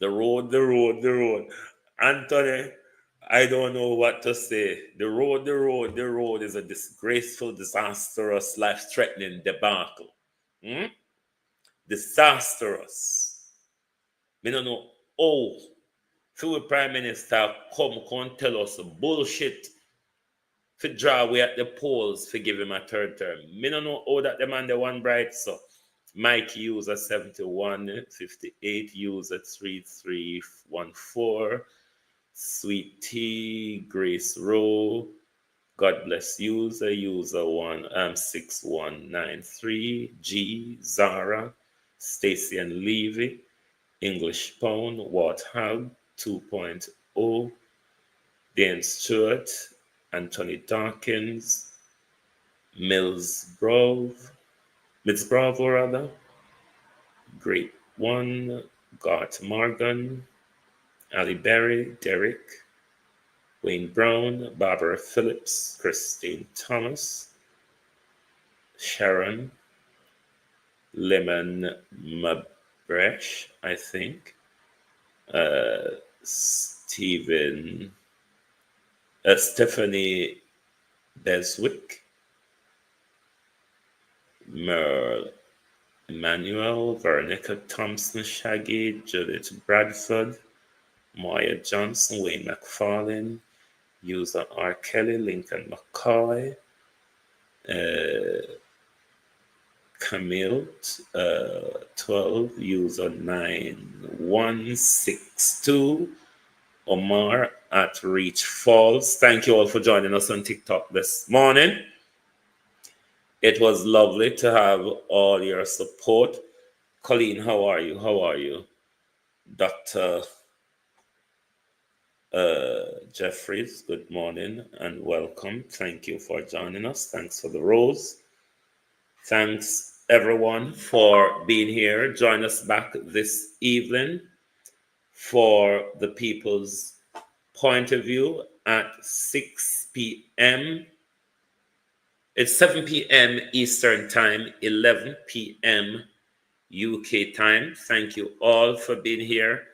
The road. Anthony, I don't know what to say. The road is a disgraceful, disastrous, life-threatening debacle. Disastrous. We don't know. The Prime Minister come tell us bullshit to draw away at the polls to give him a third term. Me don't know how that the man the one bright so. Mike user 7158 user 3314 Sweet Tea Grace Rowe. God bless user 6193 G Zara Stacy and Levy English Pound Warthog 2.0 Dan Stewart Anthony Dawkins Mills Bravo rather. Great One, Gart Morgan, Ali Berry, Derek, Wayne Brown, Barbara Phillips, Christine Thomas, Sharon, Lemon Mabresh, I think, Stephanie Beswick, Merle Emmanuel, Veronica Thompson, Shaggy, Judith Bradford, Moya Johnson, Wayne McFarlane, user R. Kelly, Lincoln McCoy, Camille 12, user 9162, Omar at Reach Falls. Thank you all for joining us on TikTok this morning. It was lovely to have all your support. Colleen, how are you? Dr. Jeffries, good morning and welcome. Thank you for joining us. Thanks for the rose. Thanks everyone for being here. Join us back this evening for the People's Point of View at 6 p.m. It's 7 p.m. Eastern Time, 11 p.m. UK time. Thank you all for being here.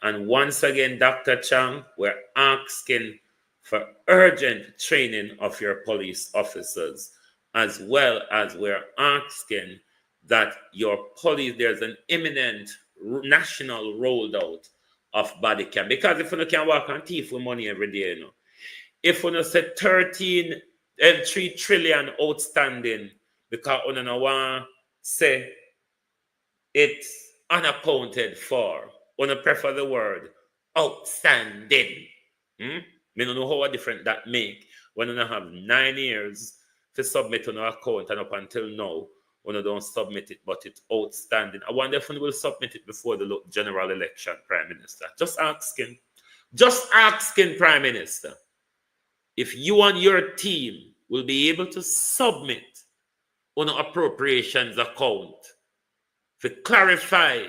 And once again, Dr. Chang, we're asking for urgent training of your police officers, as well as we're asking that your police, there's an imminent national rollout of body cam. Because if you can walk on thief with money every day, if you say 13 And 3 trillion outstanding because on no one say it's unaccounted for. On prefer the word outstanding. Me don't know how different that make when you have 9 years to submit on our account and up until now when you don't submit it, but it's outstanding. I wonder if we will submit it before the general election, Prime Minister. Just asking, Prime Minister, if you and your team will be able to submit on an appropriations account to clarify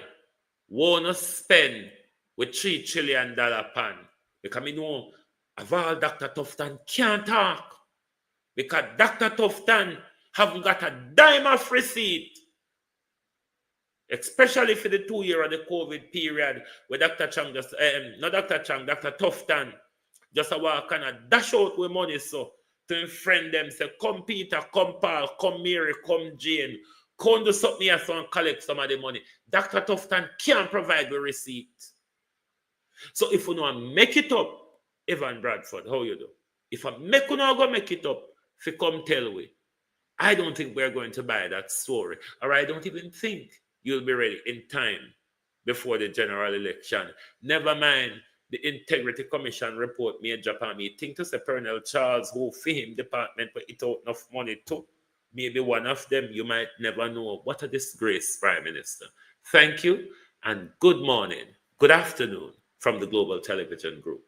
what you spend with $3 trillion pan. Because I know of all Dr. Tufton can't talk. Because Dr. Tufton haven't got a dime of receipt. Especially for the 2 year of the COVID period where Dr. Chang just, not Dr. Chang, Dr. Tufton just a walk and dash out with money so to friend them, say, come Peter, come Paul, come Mary, come Jane, come do something here so and collect some of the money. Dr. Tufton can't provide the receipt. So if you know make it up, Evan Bradford, how you do? If I make you go make it up, if you come tell me, I don't think we're going to buy that story. Or I don't even think you'll be ready in time before the general election. Never mind the Integrity Commission report me in Japan. Me think to say Colonel Charles, who for him department but it out enough money to maybe one of them, you might never know. What a disgrace, Prime Minister. Thank you and good morning, good afternoon from the Global Television Group.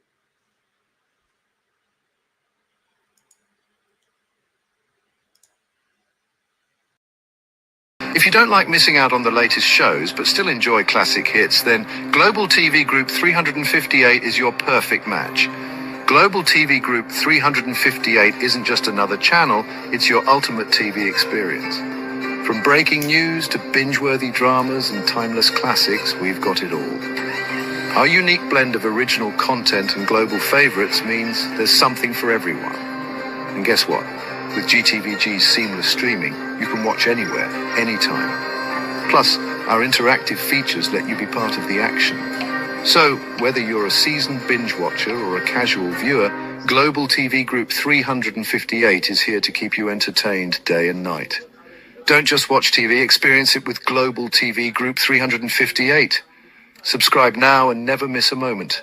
If you don't like missing out on the latest shows but still enjoy classic hits, then Global TV Group 358 is your perfect match. Global TV Group 358 isn't just another channel, it's your ultimate TV experience. From breaking news to binge-worthy dramas and timeless classics, we've got it all. Our unique blend of original content and global favorites means there's something for everyone. And guess what? With GTVG's seamless streaming, you can watch anywhere, anytime. Plus, our interactive features let you be part of the action. So, whether you're a seasoned binge watcher or a casual viewer, Global TV Group 358 is here to keep you entertained day and night. Don't just watch TV, experience it with Global TV Group 358. Subscribe now and never miss a moment.